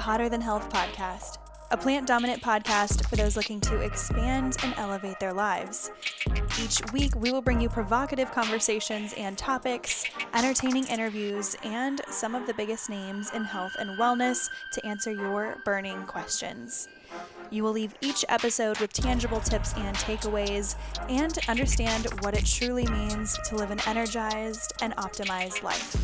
Hotter Than Health podcast, a plant-dominant podcast for those looking to expand and elevate their lives. Each week, we will bring you provocative conversations and topics, entertaining interviews, and some of the biggest names in health and wellness to answer your burning questions. You will leave each episode with tangible tips and takeaways and understand what it truly means to live an energized and optimized life.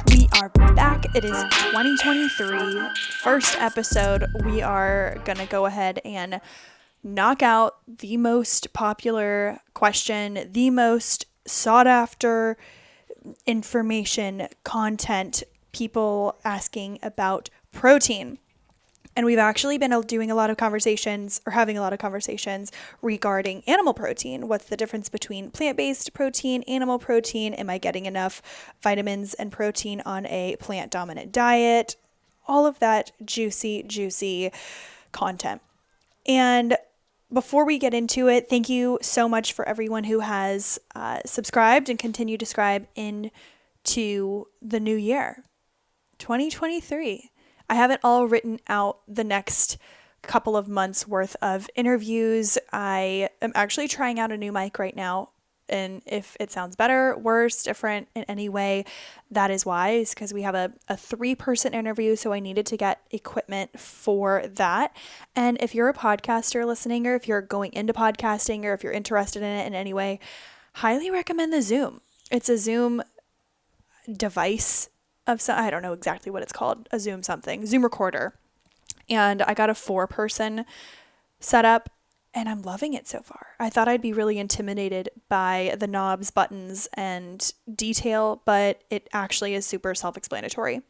We are back. It is 2023, first episode. We are going to go ahead and knock out the most popular question, the most sought after information, content, people asking about protein. And we've actually been doing a lot of conversations or having a lot of conversations regarding animal protein. What's the difference between plant-based protein, animal protein? Am I getting enough vitamins and protein on a plant-dominant diet? All of that juicy content. And before we get into it, thank you so much for everyone who has subscribed and continue to subscribe into the new year, 2023. I have it all written out the next couple of months worth of interviews. I am actually trying out a new mic right now. And if it sounds better, worse, different in any way, that is why. It's because we have a 3-person interview. So I needed to get equipment for that. And if you're a podcaster listening, or if you're going into podcasting, or if you're interested in it in any way, highly recommend the Zoom. It's a Zoom device of some, I don't know exactly what it's called, a Zoom recorder. And I got a 4-person setup and I'm loving it so far. I thought I'd be really intimidated by the knobs, buttons, and detail, but it actually is super self-explanatory.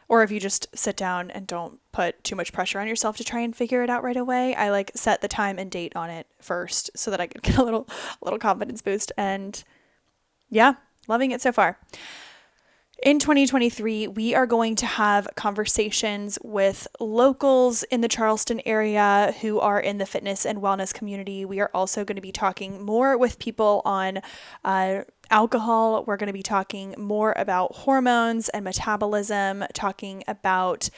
Or if you just sit down and don't put too much pressure on yourself to try and figure it out right away, I set the time and date on it first so that I could get a little confidence boost. And yeah, loving it so far. In 2023, we are going to have conversations with locals in the Charleston area who are in the fitness and wellness community. We are also going to be talking more with people on alcohol. We're going to be talking more about hormones and metabolism, talking about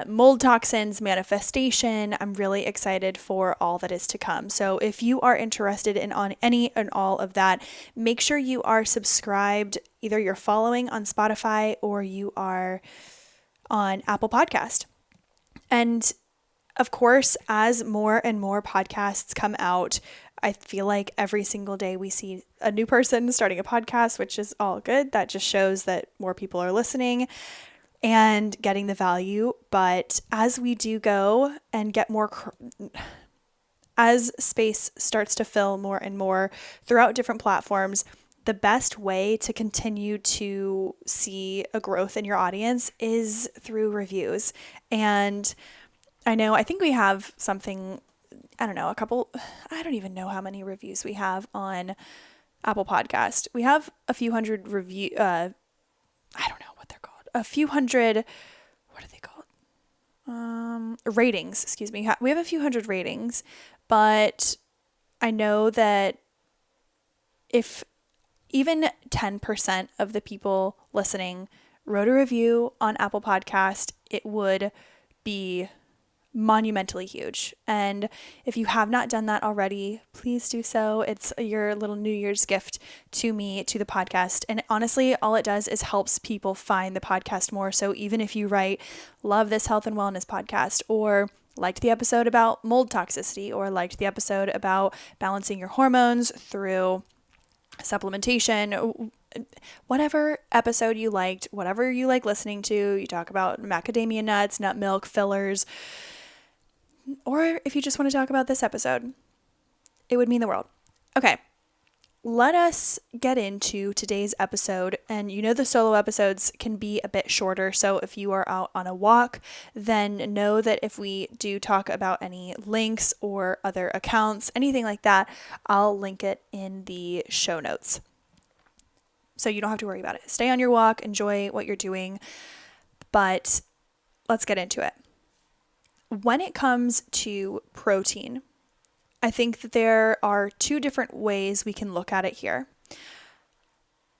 mold toxins, manifestation. I'm really excited for all that is to come. So if you are interested in on any and all of that, make sure you are subscribed. Either you're following on Spotify or you are on Apple Podcast. And of course, as more and more podcasts come out, I feel like every single day we see a new person starting a podcast, which is all good. That just shows that more people are listening and getting the value. But as we do go and get more, as space starts to fill more and more throughout different platforms, the best way to continue to see a growth in your audience is through reviews. And I think we have something, I don't even know how many reviews we have on Apple Podcast. We have a few hundred I don't know what they're called. A few hundred, what are they called? Ratings, excuse me. We have a few hundred ratings, but I know that if even 10% of the people listening wrote a review on Apple Podcast, it would be monumentally huge. And if you have not done that already, please do so. It's your little New Year's gift to me, to the podcast. And honestly, all it does is helps people find the podcast more. So even if you write, love this health and wellness podcast, or liked the episode about mold toxicity, or liked the episode about balancing your hormones through supplementation, whatever episode you liked, whatever you like listening to, you talk about macadamia nuts, nut milk, fillers, or if you just want to talk about this episode, it would mean the world. Okay, let us get into today's episode. And the solo episodes can be a bit shorter. So if you are out on a walk, then know that if we do talk about any links or other accounts, anything like that, I'll link it in the show notes. So you don't have to worry about it. Stay on your walk, enjoy what you're doing, but let's get into it. When it comes to protein, I think that there are 2 different ways we can look at it here.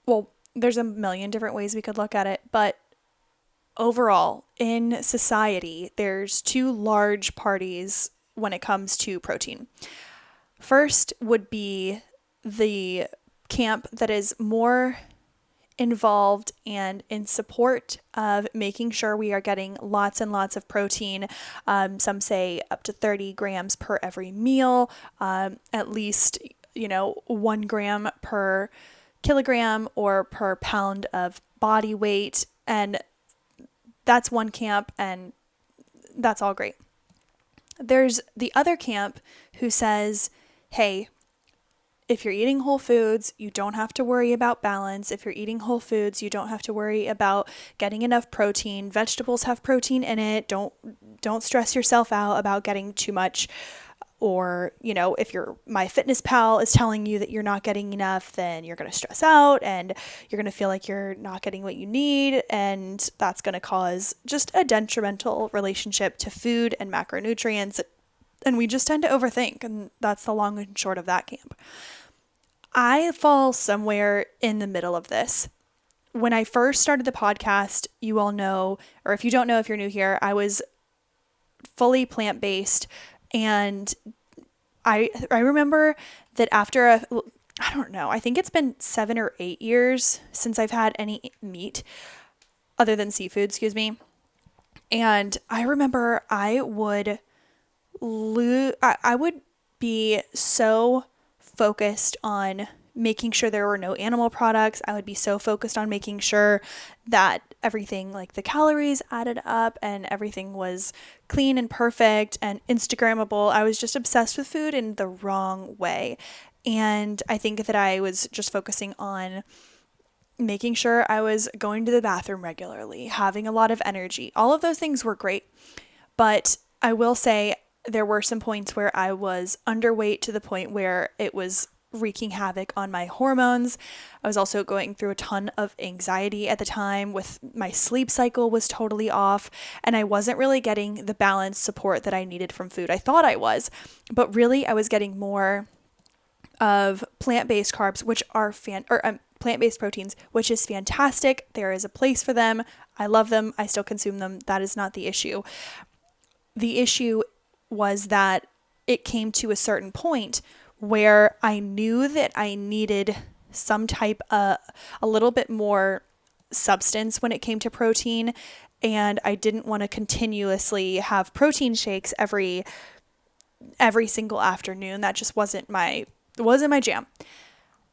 Well, there's a million different ways we could look at it, but overall, in society, there's two large parties when it comes to protein. First would be the camp that is more involved and in support of making sure we are getting lots and lots of protein. Some say up to 30 grams per every meal, at least, 1 gram per kilogram or per pound of body weight. And that's one camp, and that's all great. There's the other camp who says, hey, if you're eating whole foods, you don't have to worry about balance. If you're eating whole foods, you don't have to worry about getting enough protein. Vegetables have protein in it. Don't stress yourself out about getting too much. Or, if your MyFitnessPal is telling you that you're not getting enough, then you're going to stress out and you're going to feel like you're not getting what you need. And that's going to cause just a detrimental relationship to food and macronutrients. And we just tend to overthink. And that's the long and short of that camp. I fall somewhere in the middle of this. When I first started the podcast, you all know, or if you don't know, if you're new here, I was fully plant-based. And I remember that after I think it's been 7 or 8 years since I've had any meat other than seafood, And I remember I would be so focused on making sure there were no animal products. I would be so focused on making sure that everything, like the calories added up and everything was clean and perfect and Instagrammable. I was just obsessed with food in the wrong way. And I think that I was just focusing on making sure I was going to the bathroom regularly, having a lot of energy. All of those things were great. But I will say there were some points where I was underweight to the point where it was wreaking havoc on my hormones. I was also going through a ton of anxiety at the time. With my sleep cycle was totally off, and I wasn't really getting the balanced support that I needed from food. I thought I was, but really I was getting more of plant-based carbs, which are plant-based proteins, which is fantastic. There is a place for them. I love them. I still consume them. That is not the issue. The issue was that it came to a certain point where I knew that I needed some type of a little bit more substance when it came to protein, and I didn't want to continuously have protein shakes every single afternoon. That just wasn't my jam.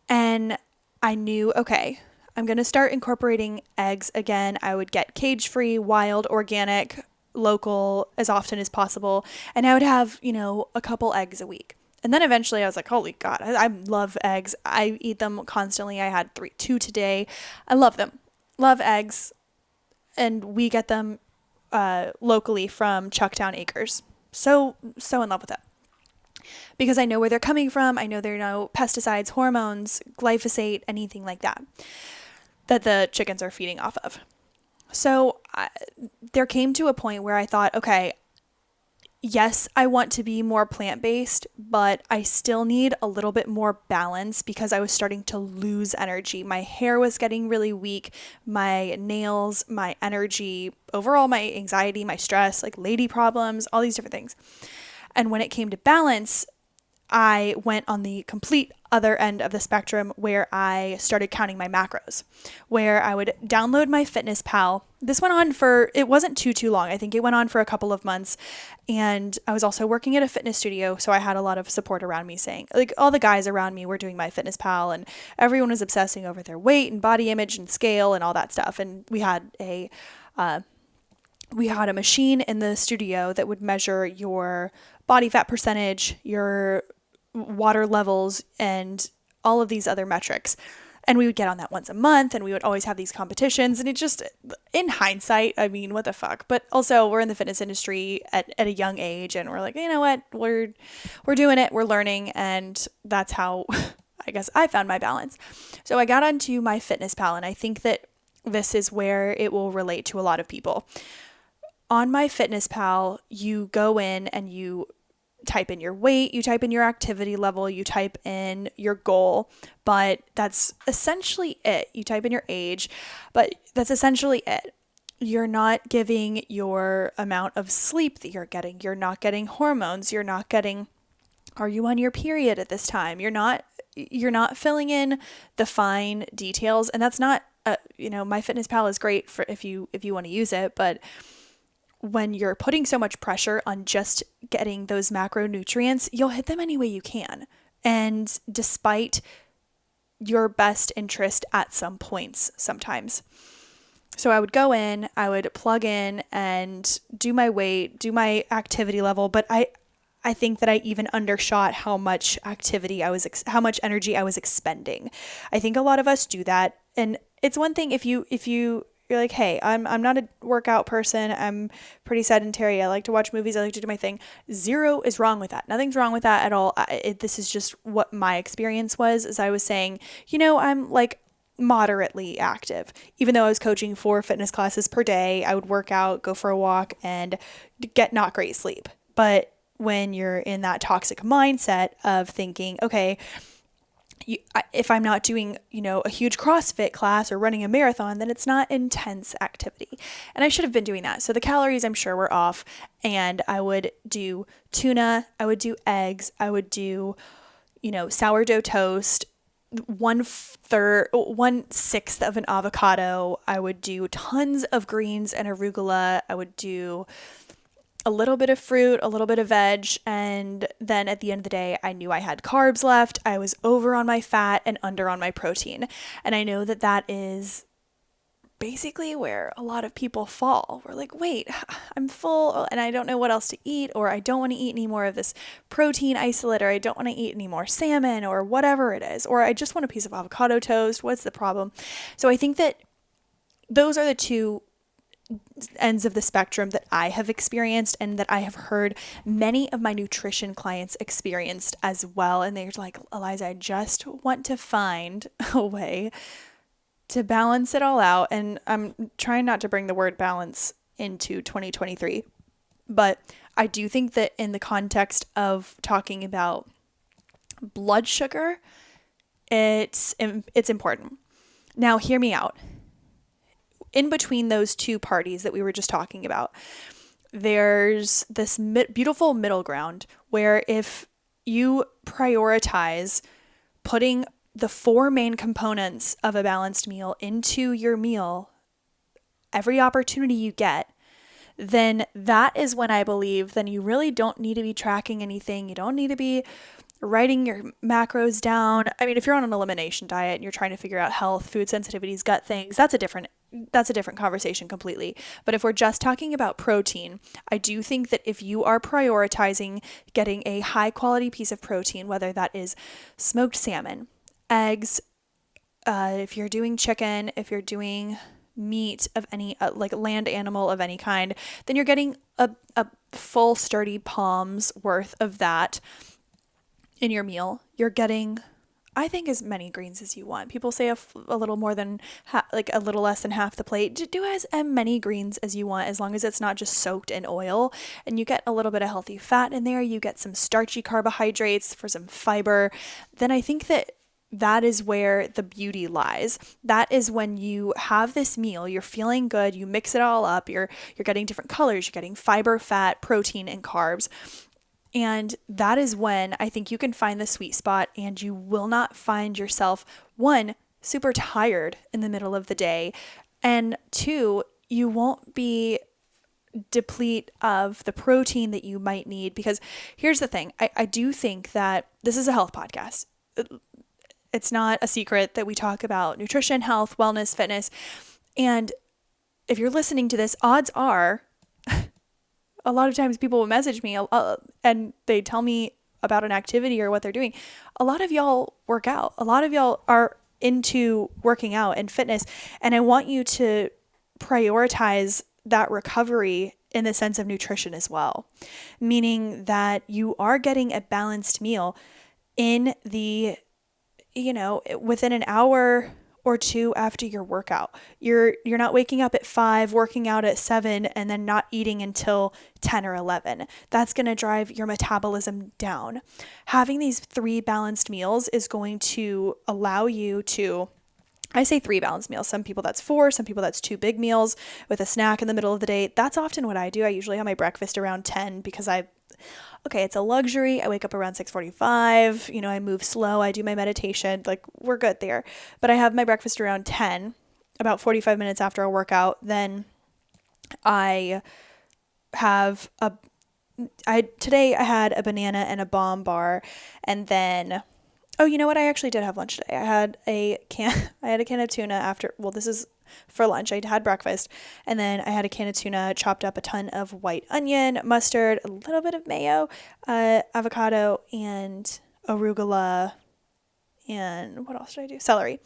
And I knew, okay, I'm going to start incorporating eggs again. I would get cage-free, wild, organic, local as often as possible, and I would have, a couple eggs a week. And then eventually I was like, holy God, I love eggs. I eat them constantly. I had 2 today. I love them. Love eggs. And we get them locally from Chucktown Acres. So in love with them. Because I know where they're coming from. I know there are no pesticides, hormones, glyphosate, anything like that the chickens are feeding off of. So there came to a point where I thought, okay, yes, I want to be more plant-based, but I still need a little bit more balance because I was starting to lose energy. My hair was getting really weak, my nails, my energy, overall my anxiety, my stress, like lady problems, all these different things. And when it came to balance, I went on the complete other end of the spectrum where I started counting my macros, where I would download my FitnessPal. This went on it wasn't too long. I think it went on for a couple of months. And I was also working at a fitness studio, so I had a lot of support around me saying, like, all the guys around me were doing my FitnessPal, and everyone was obsessing over their weight and body image and scale and all that stuff. And we had a machine in the studio that would measure your body fat percentage, your water levels, and all of these other metrics. And we would get on that once a month, and we would always have these competitions. And it just, in hindsight, I mean, what the fuck? But also, we're in the fitness industry at a young age, and we're like, you know what? We're doing it. We're learning, and that's how I guess I found my balance. So I got onto my FitnessPal, and I think that this is where it will relate to a lot of people. On my FitnessPal, you go in and you type in your weight, you type in your activity level, you type in your goal, but that's essentially it. You type in your age, but that's essentially it. You're not giving your amount of sleep that you're getting. You're not getting hormones. You're not getting, are you on your period at this time? You're not filling in the fine details. And that's not, MyFitnessPal is great for if you want to use it, but when you're putting so much pressure on just getting those macronutrients, you'll hit them any way you can. And despite your best interest at some points sometimes. So I would go in, I would plug in and do my weight, do my activity level, but I think that I even undershot how much how much energy I was expending. I think a lot of us do that. And it's one thing if you're like, hey, I'm not a workout person. I'm pretty sedentary. I like to watch movies. I like to do my thing. Zero is wrong with that. Nothing's wrong with that at all. This is just what my experience was, as I was saying, I'm like moderately active. Even though I was coaching 4 fitness classes per day, I would work out, go for a walk, and get not great sleep. But when you're in that toxic mindset of thinking, okay, if I'm not doing, a huge CrossFit class or running a marathon, then it's not intense activity. And I should have been doing that. So the calories, I'm sure, were off. And I would do tuna, I would do eggs, I would do, sourdough toast, 1/6 of an avocado. I would do tons of greens and arugula. I would do a little bit of fruit, a little bit of veg, and then at the end of the day, I knew I had carbs left. I was over on my fat and under on my protein. And I know that that is basically where a lot of people fall. We're like, wait, I'm full and I don't know what else to eat, or I don't want to eat any more of this protein isolate, or I don't want to eat any more salmon, or whatever it is, or I just want a piece of avocado toast. What's the problem? So I think that those are the two ends of the spectrum that I have experienced and that I have heard many of my nutrition clients experienced as well. And they're like, Eliza, I just want to find a way to balance it all out. And I'm trying not to bring the word balance into 2023, but I do think that in the context of talking about blood sugar, it's important. Now, hear me out. In between those two parties that we were just talking about, there's this beautiful middle ground where if you prioritize putting the 4 main components of a balanced meal into your meal every opportunity you get, then that is when I believe then you really don't need to be tracking anything. You don't need to be writing your macros down. I mean, if you're on an elimination diet and you're trying to figure out health, food sensitivities, gut things, that's a different conversation completely. But if we're just talking about protein, I do think that if you are prioritizing getting a high quality piece of protein, whether that is smoked salmon, eggs, if you're doing chicken, if you're doing meat of any, like land animal of any kind, then you're getting a full sturdy palm's worth of that in your meal. You're getting, I think, as many greens as you want. People say a little more than, a little less than half the plate. Do as many greens as you want, as long as it's not just soaked in oil. And you get a little bit of healthy fat in there. You get some starchy carbohydrates for some fiber. Then I think that is where the beauty lies. That is when you have this meal, you're feeling good, you mix it all up, you're getting different colors, you're getting fiber, fat, protein, and carbs. And that is when I think you can find the sweet spot and you will not find yourself, 1, super tired in the middle of the day, and 2, you won't be deplete of the protein that you might need. Because here's the thing, I do think that this is a health podcast. It's not a secret that we talk about nutrition, health, wellness, fitness. And if you're listening to this, odds are a lot of times people will message me and they tell me about an activity or what they're doing. A lot of y'all work out. A lot of y'all are into working out and fitness. And I want you to prioritize that recovery in the sense of nutrition as well. Meaning that you are getting a balanced meal in the, within an hour or 2 after your workout. You're not waking up at 5, working out at 7, and then not eating until 10 or 11. That's going to drive your metabolism down. Having these 3 balanced meals is going to allow you to, I say 3 balanced meals. Some people that's 4, some people that's 2 big meals with a snack in the middle of the day. That's often what I do. I usually have my breakfast around 10 because it's a luxury. I wake up around 6:45, I move slow, I do my meditation, like we're good there. But I have my breakfast around 10, about 45 minutes after a workout. Then today I had a banana and a bomb bar, and then, oh, you know what? I actually did have lunch today. I had a can of tuna after, well, this is for lunch. I had breakfast, and then I had a can of tuna, chopped up a ton of white onion, mustard, a little bit of mayo, avocado, and arugula, and what else did I do? Celery.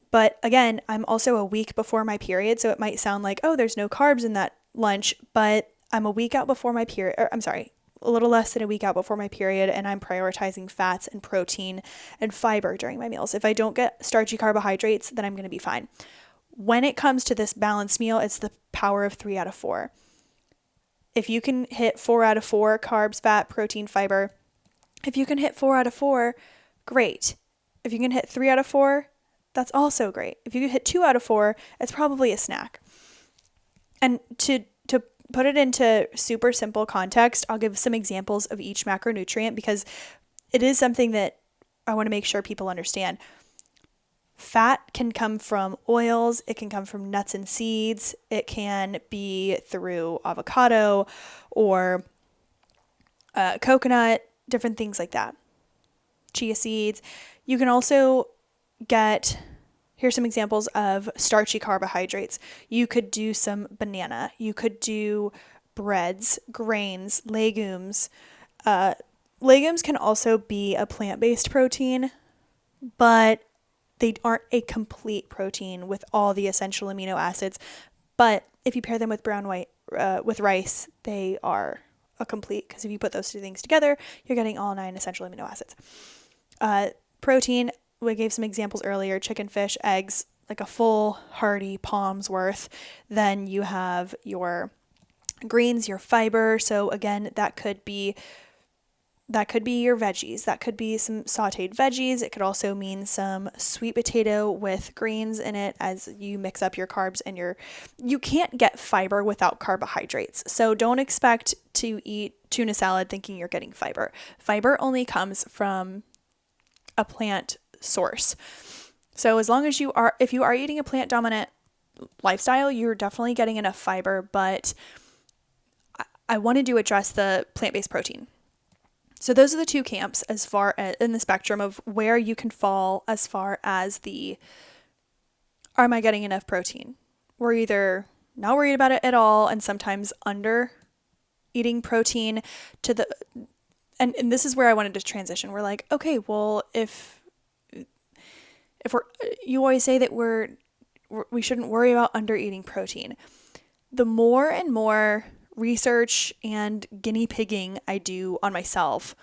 But again, I'm also a week before my period, so it might sound like, oh, there's no carbs in that lunch, but I'm a week out before my period, a little less than a week out before my period, and I'm prioritizing fats and protein and fiber during my meals. If I don't get starchy carbohydrates, then I'm going to be fine. When it comes to this balanced meal, it's the power of 3 out of 4. If you can hit 4 out of 4, carbs, fat, protein, fiber, if you can hit 4 out of 4, great. If you can hit 3 out of 4, that's also great. If you can hit 2 out of 4, it's probably a snack. And to put it into super simple context, I'll give some examples of each macronutrient because it is something that I want to make sure people understand. Fat can come from oils, it can come from nuts and seeds, it can be through avocado or coconut, different things like that. Chia seeds. You can also here's some examples of starchy carbohydrates. You could do some banana, you could do breads, grains, legumes. Legumes can also be a plant-based protein, but they aren't a complete protein with all the essential amino acids. But if you pair them with with rice, they are a complete, because if you put those 2 things together, you're getting all 9 essential amino acids. Protein, we gave some examples earlier, chicken, fish, eggs, like a full hearty palm's worth. Then you have your greens, your fiber. So again, that could be your veggies. That could be some sauteed veggies. It could also mean some sweet potato with greens in it as you mix up your carbs and you can't get fiber without carbohydrates. So don't expect to eat tuna salad thinking you're getting fiber. Fiber only comes from a plant source. So as long as if you are eating a plant dominant lifestyle, you're definitely getting enough fiber, but I wanted to address the plant-based protein. So those are the 2 camps as far as in the spectrum of where you can fall as far as am I getting enough protein? We're either not worried about it at all and sometimes under eating protein and this is where I wanted to transition. We're like, okay, well, if you always say that we shouldn't worry about under eating protein. The more and more research and guinea pigging I do on myself,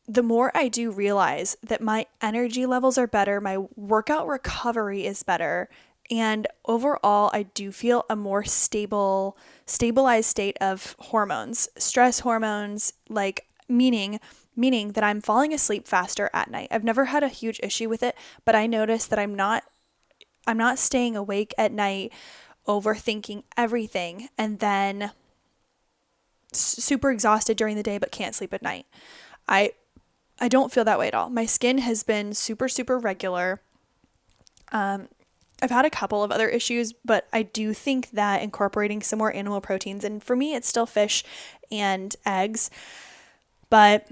the more I do realize that my energy levels are better, my workout recovery is better, and overall I do feel a more stabilized state of hormones, stress hormones, like meaning that I'm falling asleep faster at night. I've never had a huge issue with it, but I notice that I'm not staying awake at night overthinking everything and then super exhausted during the day but can't sleep at night. I don't feel that way at all. My skin has been super, super regular. I've had a couple of other issues, but I do think that incorporating some more animal proteins, and for me it's still fish and eggs, but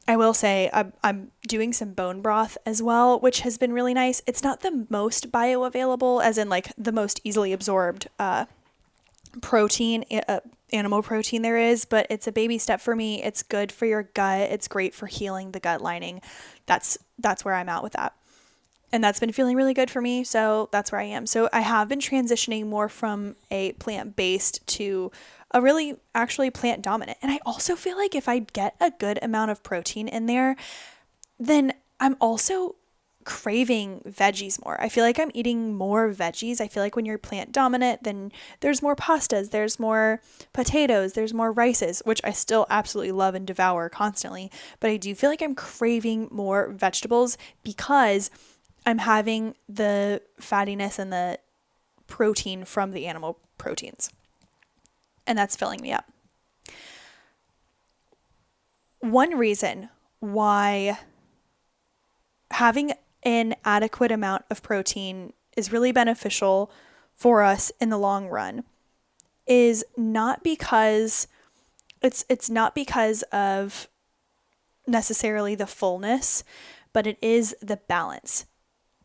I will say I'm doing some bone broth as well, which has been really nice. It's not the most bioavailable, as in like the most easily absorbed protein, animal protein there is, but it's a baby step for me. It's good for your gut. It's great for healing the gut lining. That's where I'm at with that. And that's been feeling really good for me. So that's where I am. So I have been transitioning more from a plant-based to a really actually plant dominant. And I also feel like if I get a good amount of protein in there, then I'm also craving veggies more. I feel like I'm eating more veggies. I feel like when you're plant dominant, then there's more pastas, there's more potatoes, there's more rices, which I still absolutely love and devour constantly. But I do feel like I'm craving more vegetables because I'm having the fattiness and the protein from the animal proteins. And that's filling me up. One reason why having an adequate amount of protein is really beneficial for us in the long run is not because it's not because of necessarily the fullness, but it is the balance.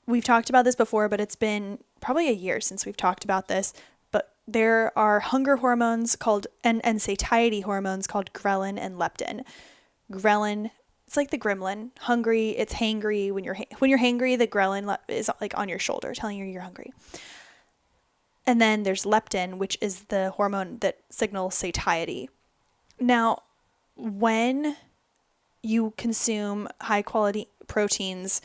We've talked about this before, but it's been probably a year since we've talked about this. But there are hunger hormones called and satiety hormones called ghrelin and leptin. Ghrelin, it's like the gremlin, hungry, it's hangry. When you're hangry, the ghrelin is like on your shoulder telling you you're hungry. And then there's leptin, which is the hormone that signals satiety. Now, when you consume high quality proteins,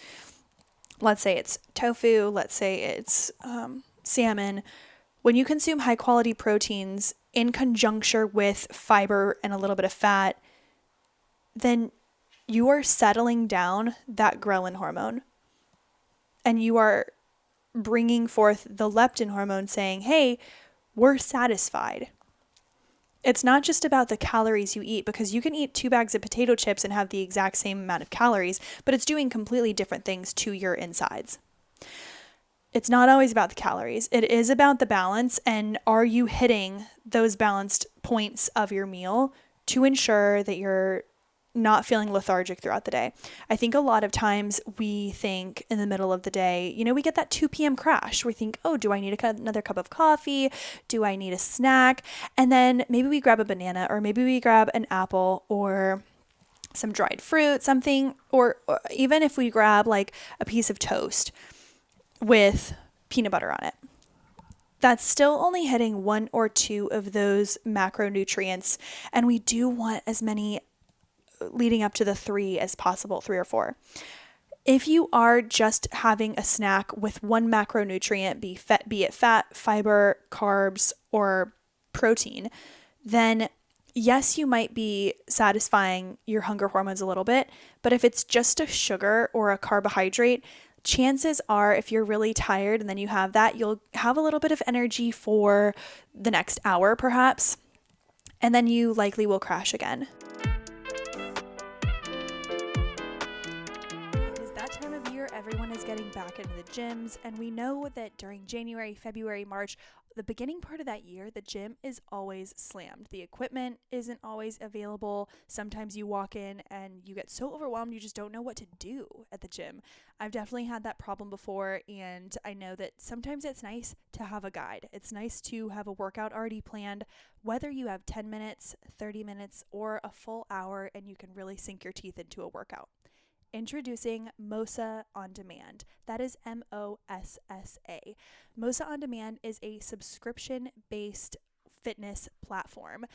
let's say it's tofu, let's say it's salmon, when you consume high quality proteins in conjunction with fiber and a little bit of fat, then you are settling down that ghrelin hormone and you are bringing forth the leptin hormone saying, hey, we're satisfied. It's not just about the calories you eat, because you can eat 2 bags of potato chips and have the exact same amount of calories, but it's doing completely different things to your insides. It's not always about the calories. It is about the balance, and are you hitting those balanced points of your meal to ensure that you're not feeling lethargic throughout the day. I think a lot of times we think in the middle of the day, we get that 2 p.m. crash. We think, oh, do I need another cup of coffee? Do I need a snack? And then maybe we grab a banana, or maybe we grab an apple or some dried fruit, something, or even if we grab like a piece of toast with peanut butter on it. That's still only hitting 1 or 2 of those macronutrients. And we do want as many leading up to the 3 as possible, 3 or 4. If you are just having a snack with one macronutrient, be it fat, fiber, carbs, or protein, then yes, you might be satisfying your hunger hormones a little bit, but if it's just a sugar or a carbohydrate, chances are if you're really tired and then you have that, you'll have a little bit of energy for the next hour perhaps, and then you likely will crash again. Everyone is getting back into the gyms, and we know that during January, February, March, the beginning part of that year, the gym is always slammed. The equipment isn't always available. Sometimes you walk in and you get so overwhelmed you just don't know what to do at the gym. I've definitely had that problem before, and I know that sometimes it's nice to have a guide. It's nice to have a workout already planned, whether you have 10 minutes, 30 minutes, or a full hour, and you can really sink your teeth into a workout. Introducing Mossa On Demand. That is Mossa. Mossa On Demand is a subscription-based fitness platform.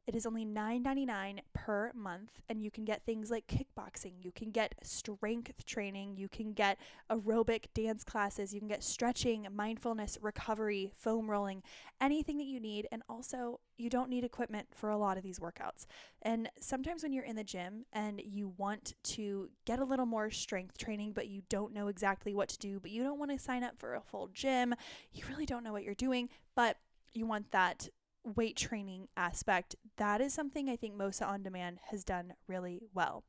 It is only $9.99 per month, and you can get things like kickboxing, you can get strength training, you can get aerobic dance classes, you can get stretching, mindfulness, recovery, foam rolling, anything that you need. And also, you don't need equipment for a lot of these workouts. And sometimes when you're in the gym and you want to get a little more strength training, but you don't know exactly what to do, but you don't want to sign up for a full gym, you really don't know what you're doing, but you want that weight training aspect, that is something I think Mossa On Demand has done really well.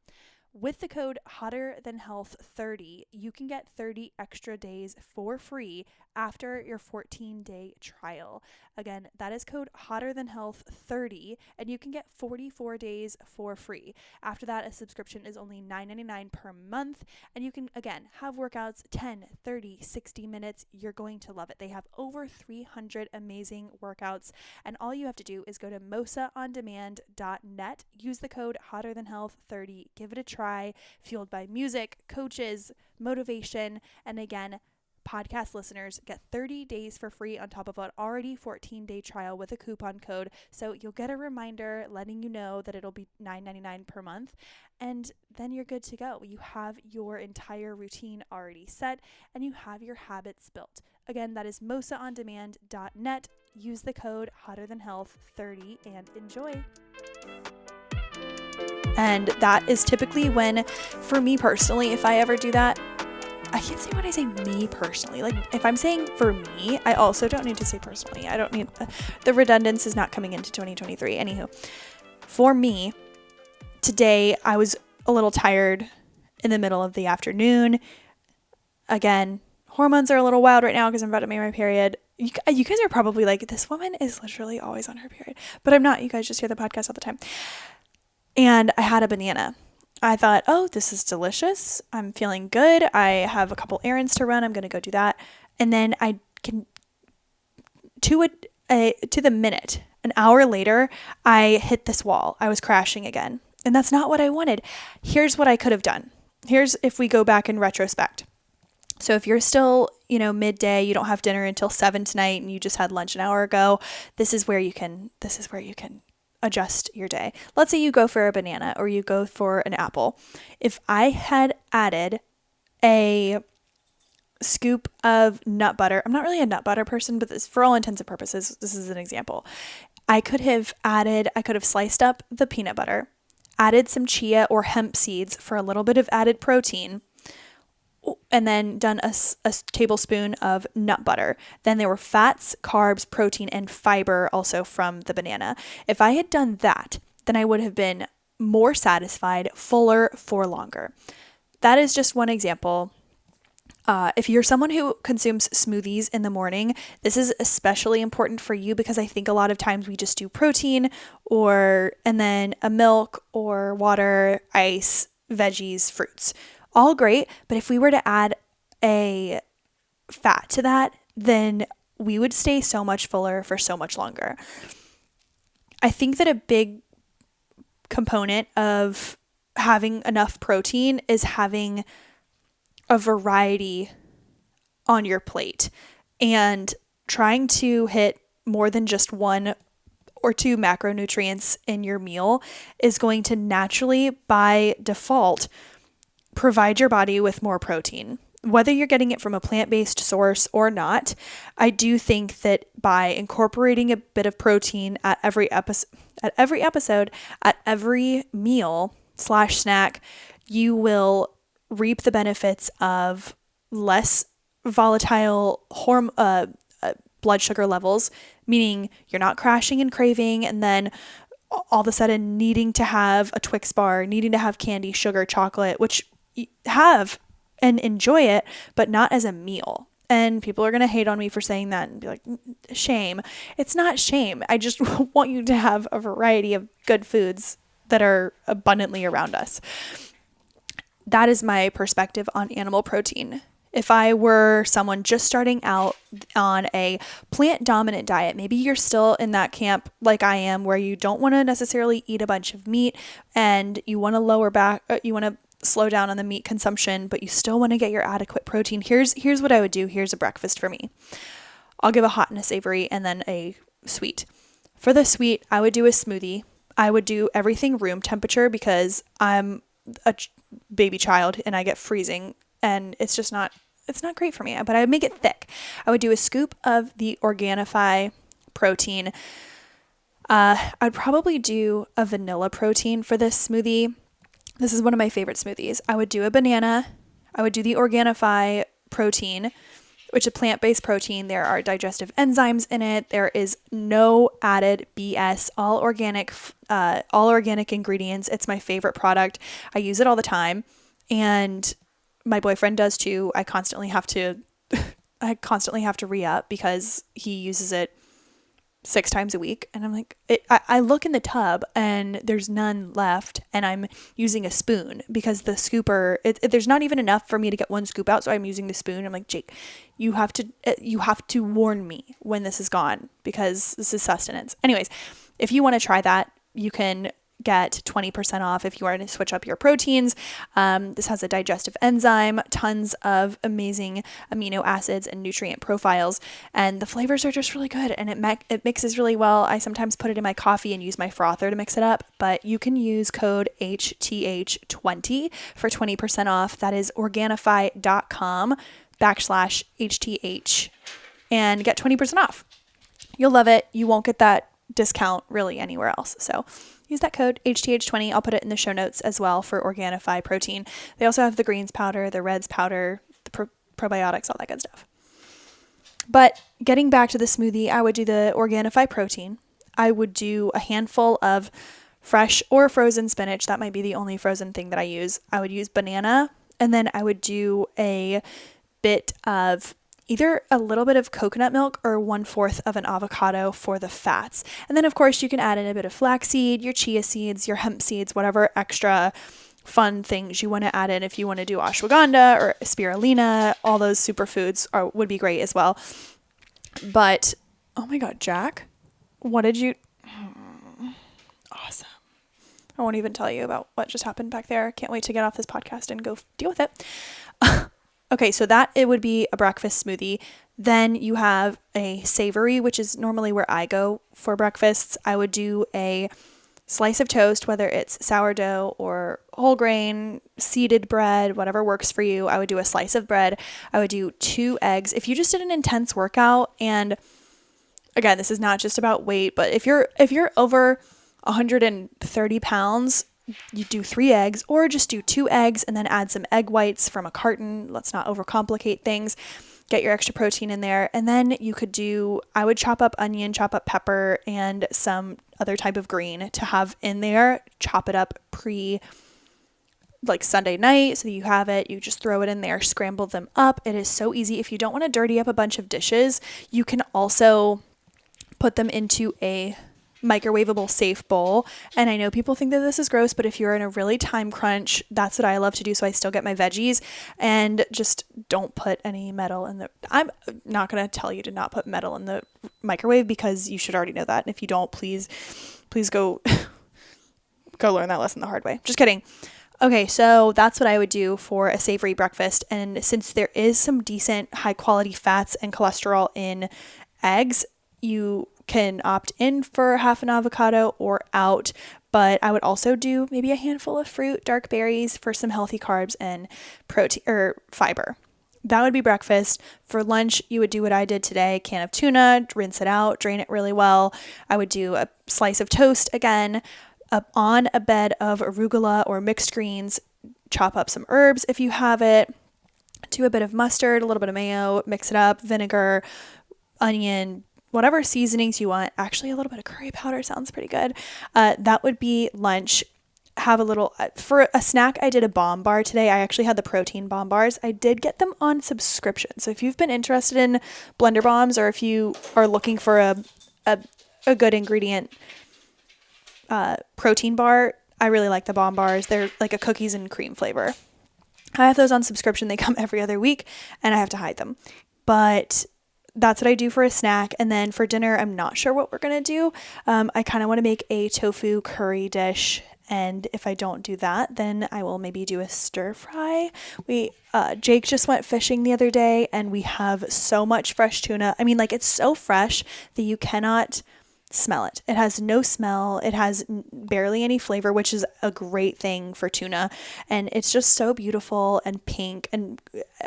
With the code HotterThanHealth30, you can get 30 extra days for free after your 14-day trial. Again, that is code HotterThanHealth30, and you can get 44 days for free. After that, a subscription is only $9.99 per month, and you can, again, have workouts 10, 30, 60 minutes. You're going to love it. They have over 300 amazing workouts, and all you have to do is go to mossaondemand.net, use the code HotterThanHealth30, give it a try, fueled by music, coaches, motivation, and again, podcast listeners get 30 days for free on top of an already 14-day trial with a coupon code. So you'll get a reminder letting you know that it'll be $9.99 per month, and then you're good to go. You have your entire routine already set, and you have your habits built. Again, that is mossaondemand.net. Use the code HotterThanHealth30 and enjoy. And that is typically when, for me personally, if I ever do that, I can't say when I say me personally. Like, if I'm saying for me, I also don't need to say personally. I don't need, the redundance is not coming into 2023. Anywho, for me, today I was a little tired in the middle of the afternoon. Again, hormones are a little wild right now because I'm about to make my period. You guys are probably like, this woman is literally always on her period. But I'm not. You guys just hear the podcast all the time. And I had a banana. I thought, oh, this is delicious. I'm feeling good. I have a couple errands to run. I'm going to go do that. And then I can, to the minute, an hour later, I hit this wall. I was crashing again. And that's not what I wanted. Here's what I could have done. Here's if we go back in retrospect. So if you're still, midday, you don't have dinner until 7 tonight, and you just had lunch an hour ago, this is where you can adjust your day. Let's say you go for a banana or you go for an apple. If I had added a scoop of nut butter, I'm not really a nut butter person, but this, for all intents and purposes, this is an example. I could have sliced up the peanut butter, added some chia or hemp seeds for a little bit of added protein, and then done a tablespoon of nut butter. Then there were fats, carbs, protein, and fiber also from the banana. If I had done that, then I would have been more satisfied, fuller for longer. That is just one example. If you're someone who consumes smoothies in the morning, this is especially important for you because I think a lot of times we just do protein and then a milk or water, ice, veggies, fruits. All great, but if we were to add a fat to that, then we would stay so much fuller for so much longer. I think that a big component of having enough protein is having a variety on your plate and trying to hit more than just 1 or 2 macronutrients in your meal is going to naturally, by default, provide your body with more protein. Whether you're getting it from a plant-based source or not, I do think that by incorporating a bit of protein at every episode, at every meal / snack, you will reap the benefits of less volatile blood sugar levels, meaning you're not crashing and craving and then all of a sudden needing to have a Twix bar, needing to have candy, sugar, chocolate, which have and enjoy it, but not as a meal. And people are going to hate on me for saying that and be like, shame. It's not shame. I just want you to have a variety of good foods that are abundantly around us. That is my perspective on animal protein. If I were someone just starting out on a plant-dominant diet, maybe you're still in that camp like I am, where you don't want to necessarily eat a bunch of meat and you want to slow down on the meat consumption, but you still want to get your adequate protein. Here's what I would do. Here's a breakfast for me. I'll give a hot and a savory and then a sweet. For the sweet, I would do a smoothie. I would do everything room temperature because I'm a baby child and I get freezing and it's not great for me, but I would make it thick. I would do a scoop of the Organifi protein. I'd probably do a vanilla protein for this smoothie. This is one of my favorite smoothies. I would do a banana. I would do the Organifi protein, which is plant-based protein. There are digestive enzymes in it. There is no added BS, all organic ingredients. It's my favorite product. I use it all the time. And my boyfriend does too. I constantly have to re-up because he uses it 6 times a week. And I'm like, I look in the tub and there's none left and I'm using a spoon because the scooper, there's not even enough for me to get 1 scoop out. So I'm using the spoon. I'm like, Jake, you have to warn me when this is gone because this is sustenance. Anyways, if you want to try that, you can get 20% off if you are to switch up your proteins. This has a digestive enzyme, tons of amazing amino acids and nutrient profiles, and the flavors are just really good, and it mixes really well. I sometimes put it in my coffee and use my frother to mix it up, but you can use code HTH20 for 20% off. That is Organifi.com/HTH and get 20% off. You'll love it. You won't get that discount really anywhere else. So use that code HTH20. I'll put it in the show notes as well for Organifi protein. They also have the greens powder, the reds powder, the probiotics, all that good stuff. But getting back to the smoothie, I would do the Organifi protein. I would do a handful of fresh or frozen spinach. That might be the only frozen thing that I use. I would use banana, and then I would do a bit of either a little bit of coconut milk or 1/4 of an avocado for the fats. And then of course you can add in a bit of flaxseed, your chia seeds, your hemp seeds, whatever extra fun things you want to add in. If you want to do ashwagandha or spirulina, all those superfoods would be great as well. But oh my God, Jack, what did you? Awesome. I won't even tell you about what just happened back there. Can't wait to get off this podcast and go deal with it. Okay, so it would be a breakfast smoothie. Then you have a savory, which is normally where I go for breakfasts. I would do a slice of toast, whether it's sourdough or whole grain, seeded bread, whatever works for you. I would do a slice of bread. I would do 2 eggs. If you just did an intense workout, and again, this is not just about weight, but if you're over 130 pounds, you do 3 eggs, or just do 2 eggs and then add some egg whites from a carton. Let's not overcomplicate things. Get your extra protein in there. And then I would chop up onion, chop up pepper, and some other type of green to have in there. Chop it up Sunday night so that you have it. You just throw it in there, scramble them up. It is so easy. If you don't want to dirty up a bunch of dishes, you can also put them into a microwavable safe bowl. And I know people think that this is gross, but if you're in a really time crunch, that's what I love to do. So I still get my veggies, and just don't put any metal in I'm not going to tell you to not put metal in the microwave, because you should already know that. And if you don't, please go learn that lesson the hard way. Just kidding. Okay, so that's what I would do for a savory breakfast. And since there is some decent high quality fats and cholesterol in eggs, you can opt in for half an avocado or out, but I would also do maybe a handful of fruit, dark berries for some healthy carbs and protein or fiber. That would be breakfast. For lunch, you would do what I did today, can of tuna, rinse it out, drain it really well. I would do a slice of toast again, on a bed of arugula or mixed greens, chop up some herbs if you have it, do a bit of mustard, a little bit of mayo, mix it up, vinegar, onion, whatever seasonings you want. Actually, a little bit of curry powder sounds pretty good. That would be lunch. Have a little, for a snack, I did a bomb bar today. I actually had the protein bomb bars. I did get them on subscription. So if you've been interested in blender bombs, or if you are looking for a good ingredient protein bar, I really like the bomb bars. They're like a cookies and cream flavor. I have those on subscription. They come every other week, and I have to hide them. But that's what I do for a snack. And then for dinner, I'm not sure what we're going to do. I kind of want to make a tofu curry dish. And if I don't do that, then I will maybe do a stir fry. Jake just went fishing the other day, and we have so much fresh tuna. I mean, it's so fresh that you cannot smell it. It has no smell. It has barely any flavor, which is a great thing for tuna. And it's just so beautiful and pink. And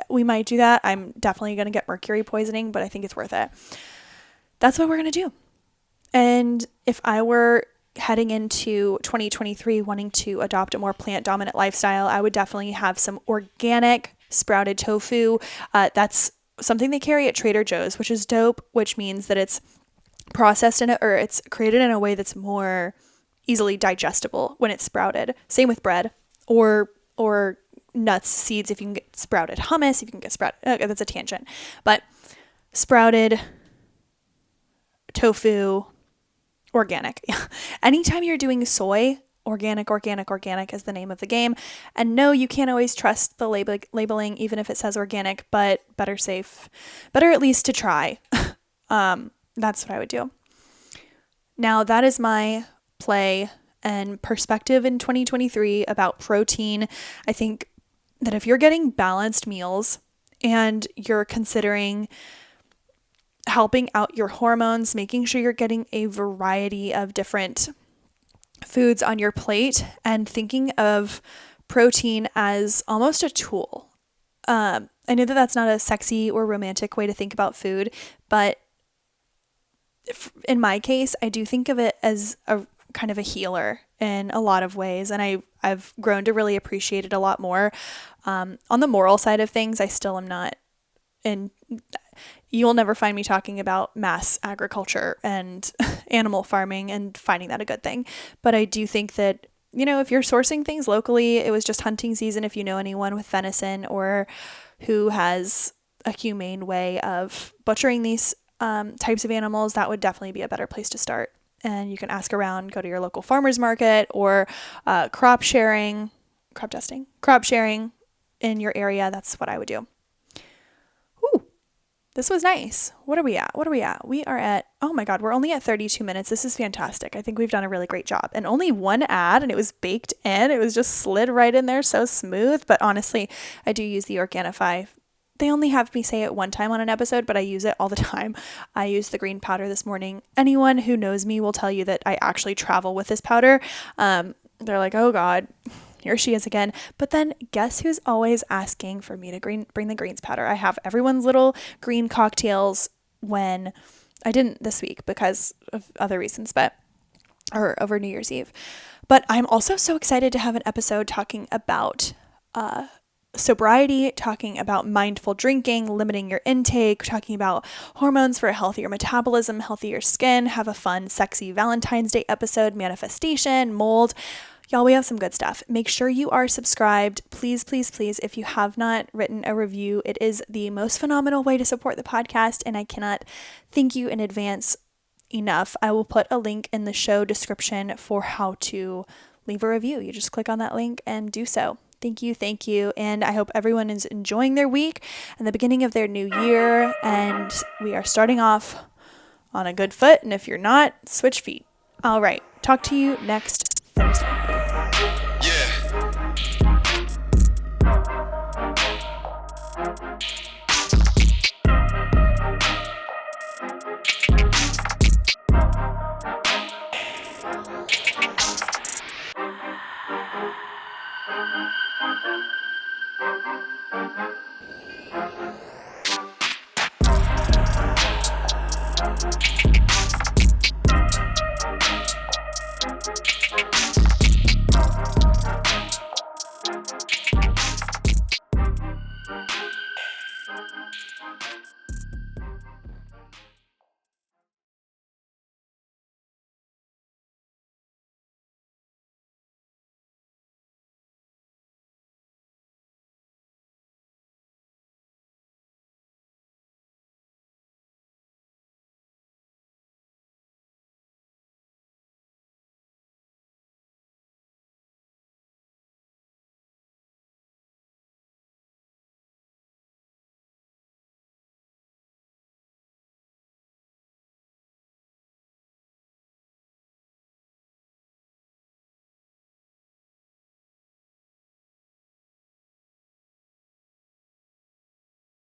we might do that. I'm definitely going to get mercury poisoning, but I think it's worth it. That's what we're going to do. And if I were heading into 2023 wanting to adopt a more plant-dominant lifestyle, I would definitely have some organic sprouted tofu. That's something they carry at Trader Joe's, which is dope, which means that it's processed in it, or it's created in a way that's more easily digestible when it's sprouted. Same with bread or nuts, seeds. If you can get sprouted hummus, if you can get sprouted, that's a tangent, but sprouted tofu, organic. Anytime you're doing soy, organic is the name of the game. And no, you can't always trust the labeling, even if it says organic, but better at least to try. That's what I would do. Now that is my play and perspective in 2023 about protein. I think that if you're getting balanced meals and you're considering helping out your hormones, making sure you're getting a variety of different foods on your plate and thinking of protein as almost a tool. I know that that's not a sexy or romantic way to think about food, but in my case, I do think of it as a kind of a healer in a lot of ways. And I've grown to really appreciate it a lot more. On the moral side of things, I still am not in. You'll never find me talking about mass agriculture and animal farming and finding that a good thing. But I do think that, if you're sourcing things locally, it was just hunting season. If you know anyone with venison or who has a humane way of butchering these types of animals, that would definitely be a better place to start. And you can ask around, go to your local farmer's market or crop sharing in your area. That's what I would do. This was nice. What are we at? We are at, oh my God, we're only at 32 minutes. This is fantastic. I think we've done a really great job. And only one ad, and it was baked in. It was just slid right in there, so smooth. But honestly, I do use the Organifi. They only have me say it one time on an episode, but I use it all the time. I used the green powder this morning. Anyone who knows me will tell you that I actually travel with this powder. They're like, oh God, here she is again. But then guess who's always asking for me to bring the greens powder? I have everyone's little green cocktails when I didn't this week because of other reasons, or over New Year's Eve. But I'm also so excited to have an episode talking about sobriety, talking about mindful drinking, limiting your intake, talking about hormones for a healthier metabolism, healthier skin, have a fun, sexy Valentine's Day episode, manifestation, mold. Y'all, we have some good stuff. Make sure you are subscribed. Please, please, please, if you have not written a review, it is the most phenomenal way to support the podcast, and I cannot thank you in advance enough. I will put a link in the show description for how to leave a review. You just click on that link and do so. Thank you, and I hope everyone is enjoying their week and the beginning of their new year, and we are starting off on a good foot, and if you're not, switch feet. All right, talk to you next Thursday.